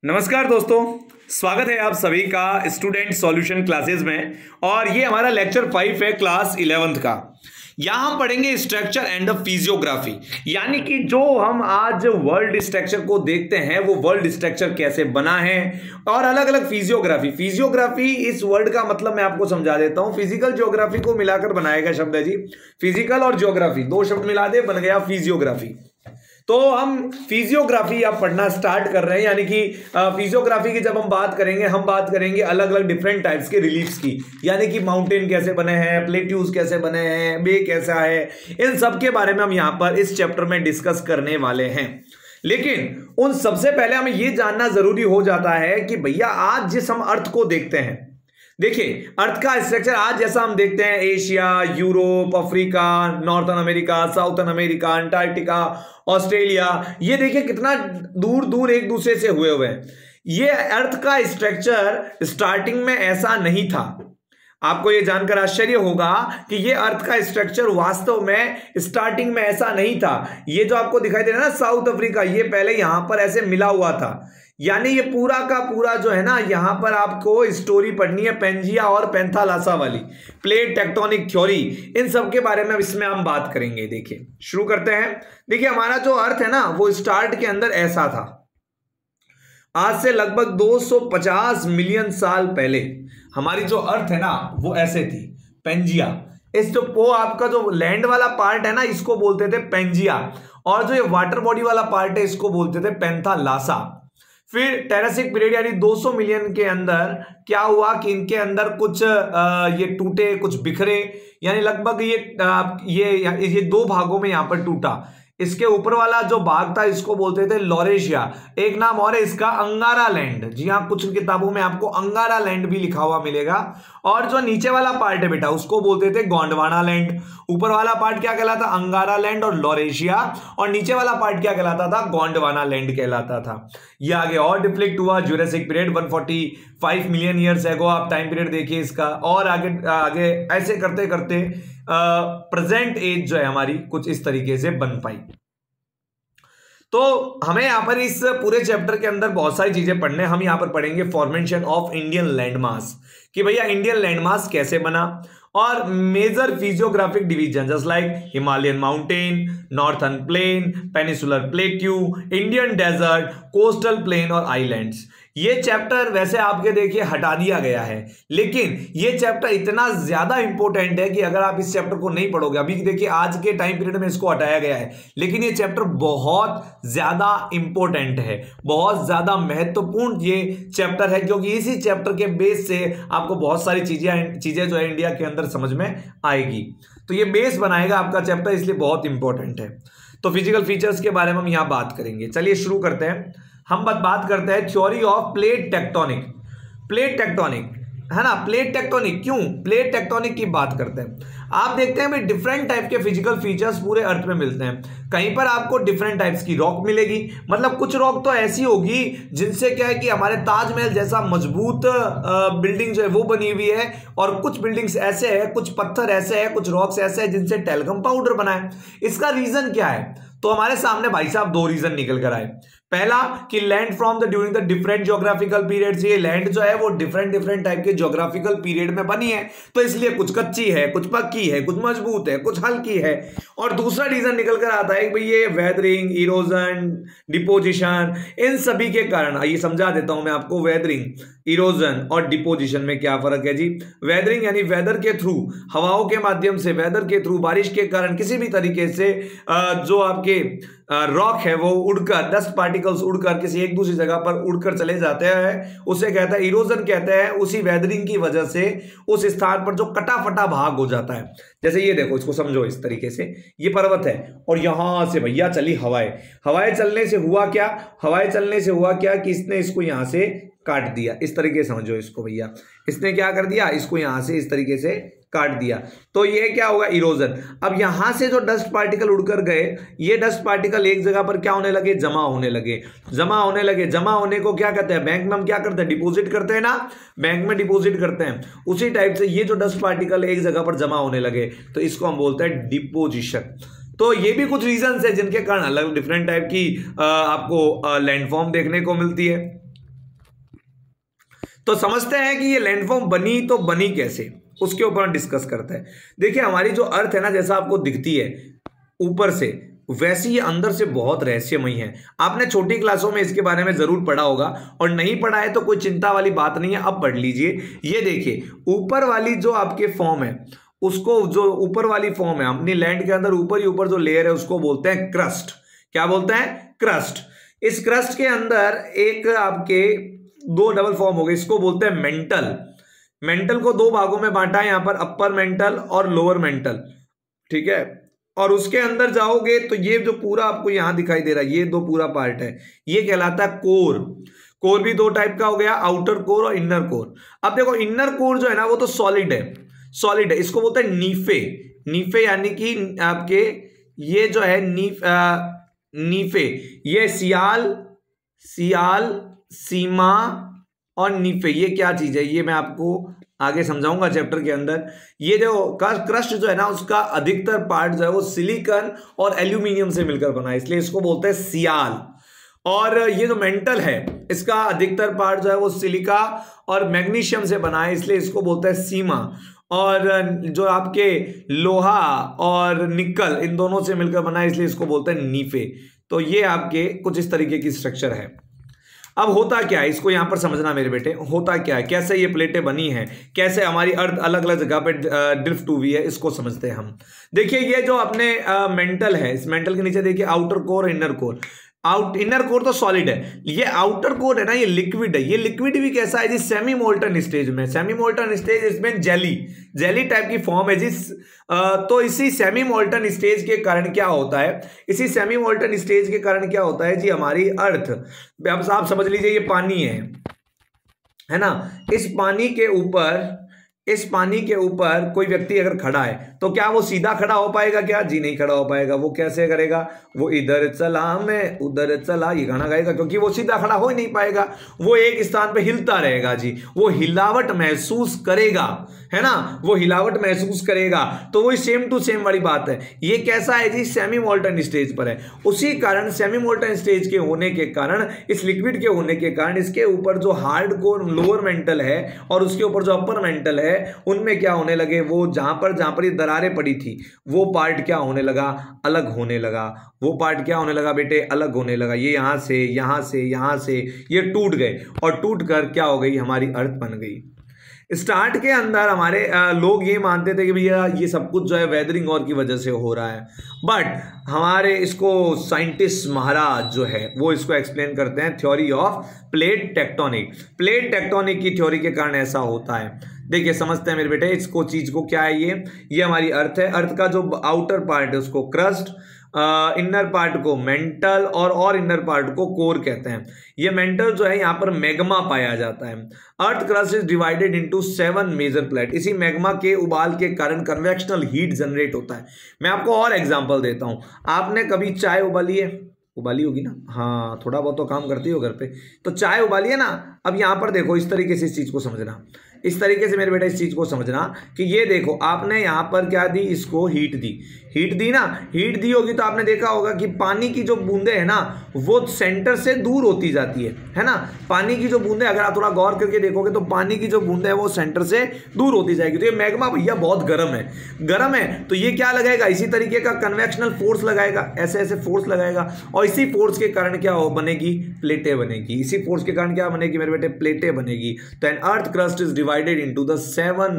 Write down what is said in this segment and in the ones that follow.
नमस्कार दोस्तों, स्वागत है आप सभी का स्टूडेंट सॉल्यूशन क्लासेस में। और ये हमारा लेक्चर 5 है क्लास 11th का। यहाँ हम पढ़ेंगे स्ट्रक्चर एंड फिजियोग्राफी, यानी कि जो हम आज वर्ल्ड स्ट्रक्चर को देखते हैं वो वर्ल्ड स्ट्रक्चर कैसे बना है, और अलग अलग फिजियोग्राफी इस वर्ड का मतलब मैं आपको समझा देता हूं। फिजिकल ज्योग्राफी को मिलाकर बनाया गया शब्द है जी। फिजिकल और ज्योग्राफी दो शब्द मिला दे, बन गया फिजियोग्राफी। तो हम फिजियोग्राफी अब पढ़ना स्टार्ट कर रहे हैं, यानी कि फिजियोग्राफी की जब हम बात करेंगे अलग अलग डिफरेंट टाइप्स के रिलीफ्स की, यानी कि माउंटेन कैसे बने हैं, प्लेट्यूज कैसे बने हैं, बे कैसा है, इन सब के बारे में हम यहां पर इस चैप्टर में डिस्कस करने वाले हैं। लेकिन उन सबसे पहले हमें यह जानना जरूरी हो जाता है कि भैया आज जिस हम अर्थ को देखते हैं, देखिए अर्थ का स्ट्रक्चर आज जैसा हम देखते हैं Asia, Europe, Africa, northern America, southern America, Antarctica, Australia, ये देखिए कितना दूर दूर एक दूसरे से हुए हैं। ये अर्थ का स्ट्रक्चर स्टार्टिंग में ऐसा नहीं था। आपको ये जानकर आश्चर्य होगा कि ये अर्थ का स्ट्रक्चर वास्तव में स्टार्टिंग में ऐसा नहीं था। ये जो आपको दिखाई दे रहा है ना साउथ अफ्रीका, ये पहले यहां पर ऐसे मिला हुआ था। यानी ये पूरा का पूरा जो है ना, यहां पर आपको स्टोरी पढ़नी है पेंजिया और पेंथालासा वाली, प्लेट टेक्टोनिक थ्योरी, इन सब के बारे में इसमें हम बात करेंगे। देखिए शुरू करते हैं। देखिए हमारा जो अर्थ है ना वो स्टार्ट के अंदर ऐसा था। आज से लगभग 250 मिलियन साल पहले हमारी जो अर्थ है ना वो ऐसे थी, पेंजिया। इस जो वो आपका जो लैंड वाला पार्ट है ना इसको बोलते थे पेंजिया, और जो ये वाटर बॉडी वाला पार्ट है इसको बोलते थे पेंथालासा। फिर टेरासिक पीरियड यानी 200 मिलियन के अंदर क्या हुआ कि इनके अंदर कुछ ये टूटे, कुछ बिखरे, यानी लगभग ये दो भागों में यहां पर टूटा। इसके ऊपर वाला जो भाग था इसको बोलते थे लॉरेशिया, एक नाम और है इसका अंगारा लैंड। जी हाँ, कुछ किताबों में आपको अंगारा लैंड भी लिखा हुआ मिलेगा। और जो नीचे वाला पार्ट है बेटा उसको बोलते थे गोंडवाना लैंड। ऊपर वाला पार्ट क्या कहलाता? अंगारा लैंड और लॉरेशिया, और नीचे वाला पार्ट क्या कहलाता था? गोंडवाना लैंड कहलाता था। ये आगे और डिफ्लेक्ट हुआ Jurassic period 145 million years ago. आप टाइम पीरियड देखिए इसका, और आगे ऐसे करते करते प्रेजेंट एज जो है हमारी कुछ इस तरीके से बन पाई। तो हमें यहां पर इस पूरे चैप्टर के अंदर बहुत सारी चीजें पढ़ने। हम यहां पर पढ़ेंगे फॉर्मेशन ऑफ इंडियन लैंडमास, कि भैया इंडियन लैंडमास कैसे बना, और major physiographic division just like Himalayan mountain, northern plain, peninsular plateau, Indian desert, coastal plain और आइलैंड्स। ये चैप्टर वैसे आपके देखिए हटा दिया गया है, लेकिन ये चैप्टर इतना ज्यादा इंपॉर्टेंट है कि अगर आप इस चैप्टर को नहीं पढ़ोगे, अभी देखिए आज के टाइम पीरियड में इसको हटाया गया है, लेकिन ये चैप्टर बहुत ज्यादा इंपॉर्टेंट है, बहुत ज्यादा महत्वपूर्ण ये चैप्टर है, क्योंकि इसी चैप्टर के बेस से आपको बहुत सारी चीजें जो है इंडिया के अंदर समझ में आएगी। तो ये बेस बनाएगा आपका चैप्टर, इसलिए बहुत इंपॉर्टेंट है। तो फिजिकल फीचर्स के बारे में हम यहां बात करेंगे। चलिए शुरू करते हैं। हम बात करते हैं थ्योरी ऑफ प्लेट टेक्टोनिक है ना। प्लेट टेक्टोनिक, क्यों प्लेट टेक्टोनिक की बात करते हैं? आप देखते हैं भाई डिफरेंट टाइप के फिजिकल फीचर्स पूरे अर्थ में मिलते हैं। कहीं पर आपको डिफरेंट टाइप्स की रॉक मिलेगी, मतलब कुछ रॉक तो ऐसी होगी जिनसे क्या है कि हमारे ताजमहल जैसा मजबूत बिल्डिंग जो है वो बनी हुई है, और कुछ बिल्डिंग्स ऐसे है, कुछ पत्थर ऐसे है, कुछ रॉक्स ऐसे है जिनसे टेलकम पाउडर बना है। इसका रीजन क्या है? तो हमारे सामने भाई साहब दो रीजन निकल कर आए। पहला कि land from the during the different geographical periods, ये लैंड जो है वो डिफरेंट टाइप के ज्योग्राफिकल पीरियड में बनी है, तो इसलिए कुछ कच्ची है, कुछ पक्की है, कुछ मजबूत है, कुछ हल्की है। और दूसरा रीजन निकल कर आता है भाई ये वेदरिंग, इरोजन, डिपोजिशन, इन सभी के कारण। ये समझा देता हूं मैं आपको, वेदरिंग, इरोजन और डिपोजिशन में क्या फर्क है जी। वेदरिंग यानी वेदर के थ्रू, हवाओं के माध्यम से, वेदर के थ्रू, बारिश के कारण किसी भी तरीके से जो आपके रॉक है वो उड़कर, डस्ट पार्टिकल्स उड़कर किसी एक दूसरी जगह पर उड़कर चले जाते हैं, उसे कहता है इरोजन कहते हैं। उसी वेदरिंग की वजह से उस स्थान पर जो कटा फटा भाग हो जाता है। जैसे ये देखो, इसको समझो इस तरीके से, ये पर्वत है और यहां से भैया चली हवाएं चलने से हुआ क्या कि इसने इसको यहां से काट दिया। इस तरीके से समझो इसको भैया, इसने क्या कर दिया, इसको यहां से इस तरीके से काट दिया। तो ये क्या होगा? इरोजन। अब यहां से जो डस्ट पार्टिकल उड़कर गए, ये डस्ट पार्टिकल एक जगह पर क्या होने लगे? जमा होने लगे। जमा होने को क्या कहते हैं? बैंक में हम क्या करते हैं? डिपॉजिट करते हैं ना, बैंक में डिपॉजिट करते हैं। उसी टाइप से ये जो डस्ट पार्टिकल एक जगह पर जमा होने लगे, तो इसको हम बोलते हैं डिपोजिशन। तो ये भी कुछ रीजंस है जिनके कारण अलग डिफरेंट टाइप की आपको लैंडफॉर्म देखने को मिलती है। तो समझते हैं कि ये लैंडफॉर्म बनी तो बनी कैसे, उसके ऊपर हम डिस्कस करते हैं। देखिए हमारी जो अर्थ है ना, जैसा आपको दिखती है ऊपर से, वैसे ये अंदर से बहुत रहस्यमयी है। आपने छोटी क्लासों में इसके बारे में जरूर पढ़ा होगा, और नहीं पढ़ा है तो कोई चिंता वाली बात नहीं है, अब पढ़ लीजिए। ये देखिए ऊपर वाली जो आपके फॉर्म है, उसको, जो ऊपर वाली फॉर्म है अपनी लैंड के अंदर, ऊपर ही ऊपर जो लेयर है उसको बोलते हैं क्रस्ट। क्या बोलते हैं? क्रस्ट। इस क्रस्ट के अंदर एक आपके दो डबल फॉर्म हो गए, इसको बोलते हैं मेंटल। मेंटल को दो भागों में बांटा है यहां पर, अपर मेंटल और लोअर मेंटल, ठीक है। और उसके अंदर जाओगे तो ये जो पूरा आपको यहां दिखाई दे रहा है, ये दो पूरा पार्ट है, ये कहलाता है कोर। कोर भी दो टाइप का हो गया, आउटर कोर और इनर कोर। अब देखो इनर कोर जो है ना वो तो सॉलिड है, सॉलिड है, इसको बोलते हैं नीफे। नीफे यानी कि आपके ये जो है नीफे, ये सियाल, सीमा और नीफे, ये क्या चीज है ये मैं आपको आगे समझाऊंगा चैप्टर के अंदर। ये जो क्रस्ट जो है ना उसका अधिकतर पार्ट जो है वो सिलिकॉन और एल्यूमिनियम से मिलकर बना है, इसलिए इसको बोलते हैं सियाल। और ये जो मेंटल है इसका अधिकतर पार्ट जो है वो सिलिका और मैग्नीशियम से बना है, इसलिए इसको बोलते हैं सीमा। और जो आपके लोहा और निकल इन दोनों से मिलकर बना है, इसलिए इसको बोलते हैं नीफे। तो ये आपके कुछ इस तरीके की स्ट्रक्चर है। अब होता क्या है, इसको यहां पर समझना मेरे बेटे, होता क्या है, कैसे ये प्लेटें बनी हैं, कैसे हमारी अर्थ अलग अलग जगह पे ड्रिफ्ट हुई है, इसको समझते हैं हम। देखिए ये जो अपने मेंटल है, इस मेंटल के नीचे देखिए outer core, inner core. Inner core तो सॉलिड है, ये आउटर कोर है ना ये लिक्विड है। ये लिक्विड भी कैसा है जी, सेमी मोल्टन स्टेज में। सेमी मोल्टन स्टेज इसमें जेली टाइप की फॉर्म है जिस तो इसी सेमी मोल्टन स्टेज के कारण क्या होता है, इसी सेमी मोल्टन स्टेज के कारण क्या होता है जी, हमारी अर्थ, अब आप समझ लीजिए ये पानी है ना, इस पानी के ऊपर कोई व्यक्ति अगर खड़ा है तो क्या वो सीधा खड़ा हो पाएगा क्या? जी नहीं खड़ा हो पाएगा। वो कैसे करेगा? वो इधर चला मैं उधर चला ये गाना गाएगा, क्योंकि वो सीधा खड़ा हो ही नहीं पाएगा, वो एक स्थान पे हिलता रहेगा जी, वो हिलावट महसूस करेगा, है ना, वो हिलावट महसूस करेगा। तो वही सेम टू सेम वाली बात है। ये कैसा है जी, सेमी मोल्टन स्टेज पर है। उसी कारण सेमी मोल्टन स्टेज के होने के कारण, इस लिक्विड के होने के कारण, इसके ऊपर जो हार्ड कोर लोअर मेंटल है और उसके ऊपर जो अपर मेंटल है, उनमें क्या होने लगे, वो जहां पर ये दरारें पड़ी थी वो पार्ट क्या होने लगा, अलग होने लगा। वो पार्ट क्या होने लगा बेटे, अलग होने लगा। ये यहां से ये टूट गए, और टूट कर क्या हो गई, हमारी अर्थ बन गई। स्टार्ट के अंदर हमारे लोग ये मानते थे कि भैया ये सब कुछ जो है वेदरिंग और की वजह से हो रहा है, बट हमारे इसको साइंटिस्ट महाराज जो है वो इसको एक्सप्लेन करते हैं theory of plate tectonic. Plate tectonic की थ्योरी के कारण ऐसा होता है। देखिए समझते हैं मेरे बेटे इसको, चीज को क्या है, ये हमारी अर्थ है। अर्थ का जो आउटर पार्ट है उसको क्रस्ट, इनर पार्ट को मेंटल और इनर पार्ट को कोर कहते हैं। ये मेंटल जो है यहाँ पर मैग्मा पाया जाता है। Earth crust is divided into 7 major plate. इसी मैग्मा के उबाल के कारण कन्वेक्शनल हीट जनरेट होता है। मैं आपको और एग्जांपल देता हूँ। आपने कभी चाय उबाली है? उबाली होगी ना, हाँ थोड़ा बहुत तो काम करती हो घर पे, तो चाय उबाली है ना। अब यहाँ पर देखो इस तरीके से इस चीज को समझना, इस तरीके से मेरे बेटा इस चीज को समझना कि ये देखो आपने यहाँ पर क्या दी, इसको हीट दी ना। हीट दी होगी तो आपने देखा होगा कि पानी की जो बूंदे है ना वो सेंटर से दूर होती जाती है ना। पानी की जो बूंदे, अगर आप थोड़ा गौर करके देखोगे तो पानी की जो बूंदे है वो सेंटर से दूर होती जाएगी। तो ये मैग्मा भैया बहुत गर्म है, तो ये क्या लगाएगा, इसी तरीके का कन्वेक्शनल फोर्स लगाएगा, ऐसे फोर्स लगाएगा, और इसी फोर्स के कारण क्या हो बनेगी, प्लेटें बनेगी। इसी फोर्स के कारण क्या बनेगी मेरे बेटे, प्लेटें बनेगी। तो an earth crust is divided into the 7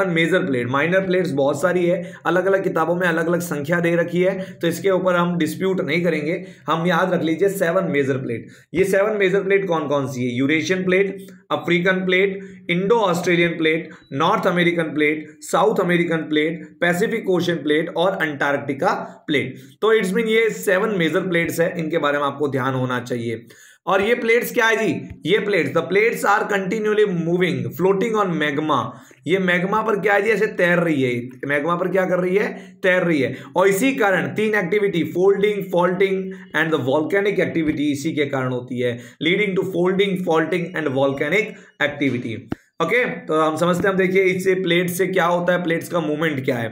major plate. Minor plates बहुत सारी है, अलग अलग किताबों में अलग अलग संख्या दे रखी है, तो इसके ऊपर हम डिस्प्यूट नहीं करेंगे। हम याद रख लीजिए 7 मेजर प्लेट। ये 7 मेजर प्लेट कौन कौन सी है, Eurasian plate, African plate, Indo Australian plate, north American plate, south American plate, Pacific ocean plate और अंटार्कटिका प्लेट। तो इट्स मीन ये 7 मेजर प्लेट्स है, इनके बारे में आपको ध्यान होना चाहिए। और ये प्लेट्स क्या है जी, ये plates, the plates are continuously moving floating on magma. ये मैग्मा पर क्या है जी, ऐसे तैर रही है, मैग्मा पर क्या कर रही है, तैर रही है। और इसी कारण 3 activity, folding, faulting and the volcanic activity, इसी के कारण होती है, leading to folding, faulting and volcanic activity. Okay, तो हम समझते हैं, हम देखिए इससे प्लेट से क्या होता है, प्लेट्स का मूवमेंट क्या है।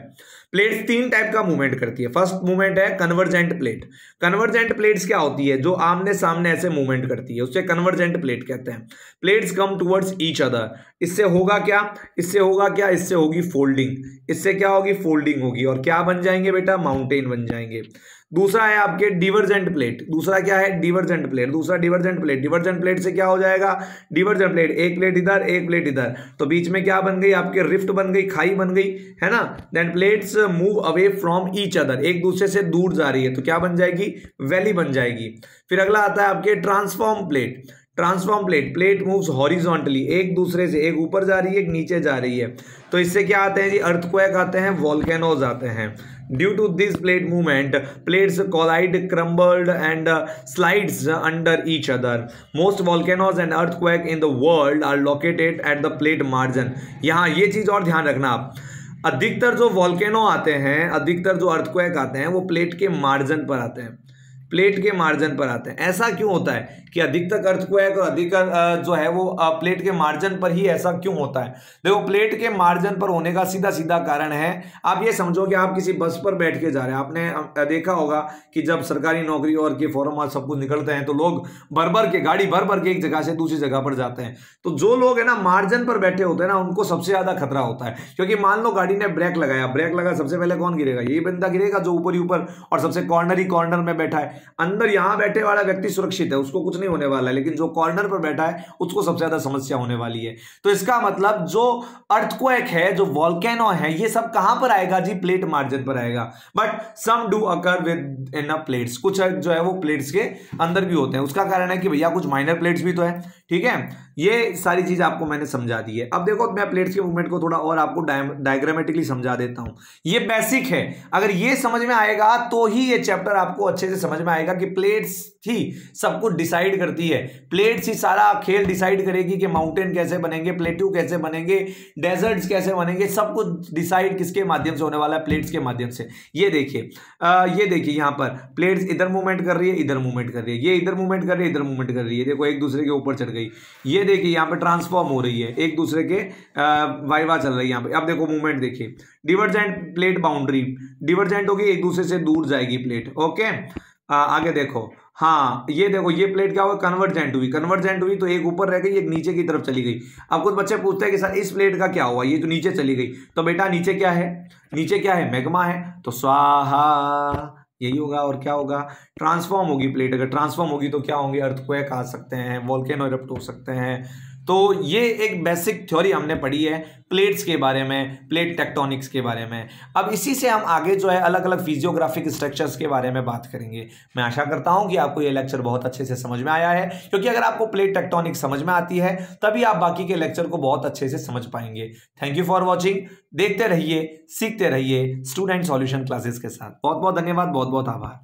प्लेट्स तीन टाइप का मूवमेंट करती है। फर्स्ट मूवमेंट है कन्वर्जेंट प्लेट। कन्वर्जेंट प्लेट्स क्या होती है? जो आमने सामने ऐसे मूवमेंट करती है उससे कन्वर्जेंट प्लेट कहते हैं। प्लेट्स कम टुवर्ड्स ईच अदर। इससे होगा क्या? इससे होगा क्या? इससे होगी फोल्डिंग। इससे क्या होगी? फोल्डिंग होगी और क्या बन जाएंगे बेटा? माउंटेन बन जाएंगे। दूसरा है आपके डिवर्जेंट प्लेट। दूसरा क्या है? Divergent plate. दूसरा डिवर्जेंट प्लेट। डिवर्जेंट प्लेट से क्या हो जाएगा? डिवर्जेंट प्लेट, एक प्लेट इधर एक प्लेट इधर, तो बीच में क्या बन गई? आपके रिफ्ट बन गई, खाई बन गई, है ना। Then plates move away from each other, एक दूसरे से दूर जा रही है तो क्या बन जाएगी? वैली बन जाएगी। फिर अगला आता है आपके transform plate. Transform plate, plate moves horizontally, एक दूसरे से, एक ऊपर जा रही है एक नीचे जा रही है, तो इससे क्या आते हैं जी? अर्थक्वेक आते हैं, वॉल्केनोज आते हैं। Due to this plate movement, plates collide, crumbled and slides under each other. Most volcanoes and earthquake in the world are located at the plate margin. यहाँ ये चीज और ध्यान रखना आप, अधिकतर जो वॉल्केनो आते हैं, अधिकतर जो अर्थक्वेक आते हैं वो प्लेट के मार्जिन पर आते हैं, प्लेट के मार्जिन पर आते हैं। ऐसा क्यों होता है कि अधिकतर अर्थक्वेक और अधिकतर जो है वो प्लेट के मार्जिन पर ही ऐसा क्यों होता है? देखो, प्लेट के मार्जिन पर होने का सीधा सीधा कारण है, आप ये समझो कि आप किसी बस पर बैठ के जा रहे हैं। आपने देखा होगा कि जब सरकारी नौकरी और के फॉर्म आज सब कुछ निकलते हैं तो लोग भर भर के, गाड़ी भर भर के एक जगह से दूसरी जगह पर जाते हैं। तो जो लोग है ना मार्जिन पर बैठे होते हैं ना, उनको सबसे ज्यादा खतरा होता है, क्योंकि मान लो गाड़ी ने ब्रेक लगाया, ब्रेक लगा, सबसे पहले कौन गिरेगा? यही बंदा गिरेगा जो ऊपर ही ऊपर और सबसे कॉर्नर में बैठा है। अंदर यहां बैठे वाला व्यक्ति सुरक्षित है, उसको कुछ नहीं होने वाला है, लेकिन जो कॉर्नर पर बैठा है उसको सबसे ज्यादा समस्या होने वाली है। तो इसका मतलब जो अर्थक्वेक है, जो वॉल्केनो है, ये सब कहां पर आएगा जी? प्लेट मार्जिन पर आएगा। But some do occur within plates, कुछ जो है वो प्लेट्स के अंदर भी होते हैं। उसका कारण है कि भैया कुछ माइनर प्लेट्स भी तो है, ठीक है। ये सारी चीज आपको मैंने समझा दी है। अब देखो, मैं प्लेट्स के मूवमेंट को थोड़ा और आपको डायग्रामेटिकली समझा देता हूं। ये बेसिक है, अगर ये समझ में आएगा तो ही ये चैप्टर आपको अच्छे से समझ में आएगा कि प्लेट्स ही सब कुछ डिसाइड करती है। प्लेट्स ही सारा खेल डिसाइड करेगी कि माउंटेन कैसे बनेंगे, प्लेट्यू कैसे बनेंगे, डेजर्ट्स कैसे बनेंगे, सब कुछ डिसाइड किसके माध्यम से होने वाला है? प्लेट्स के माध्यम से। ये देखिए यहां पर प्लेट्स इधर मूवमेंट कर रही है, इधर मूवमेंट कर रही है, ये इधर मूवमेंट कर रही है, इधर मूवमेंट कर रही है, देखो एक दूसरे के ऊपर चढ़ गई। ये देखिए यहाँ पे ट्रांसफॉर्म हो रही है, एक दूसरे के वाइवा चल रही है यहाँ पे। अब देखो मूवमेंट देखिए, डिवर्जेंट प्लेट बाउंड्री, डिवर्जेंट होगी, एक दूसरे से दूर जाएगी प्लेट, ओके। आगे देखो, हाँ ये देखो, ये प्लेट क्या हुआ? कन्वर्जेंट हुई, कन्वर्जेंट हुई तो एक ऊपर रह गई, एक नीचे की तरफ चली गई। अब कुछ बच्चे पूछते हैं कि सर इस प्लेट का क्या हुआ? ये तो नीचे चली गई। तो बेटा नीचे क्या है? नीचे क्या है? मैग्मा है, तो स्वाहा यही होगा। और क्या होगा? ट्रांसफॉर्म होगी प्लेट। अगर ट्रांसफॉर्म होगी तो क्या होंगे? अर्थक्वेक आ सकते हैं, वोल्केनो इरप्ट हो सकते हैं। तो ये एक बेसिक थ्योरी हमने पढ़ी है प्लेट्स के बारे में, प्लेट टेक्टोनिक्स के बारे में। अब इसी से हम आगे जो है अलग अलग फिजियोग्राफिक स्ट्रक्चर्स के बारे में बात करेंगे। मैं आशा करता हूं कि आपको ये लेक्चर बहुत अच्छे से समझ में आया है, क्योंकि अगर आपको प्लेट टेक्टोनिक्स समझ में आती है तभी आप बाकी के लेक्चर को बहुत अच्छे से समझ पाएंगे। Thank you for watching. देखते रहिए, सीखते रहिए स्टूडेंट सॉल्यूशन क्लासेस के साथ। बहुत बहुत धन्यवाद, बहुत बहुत आभार।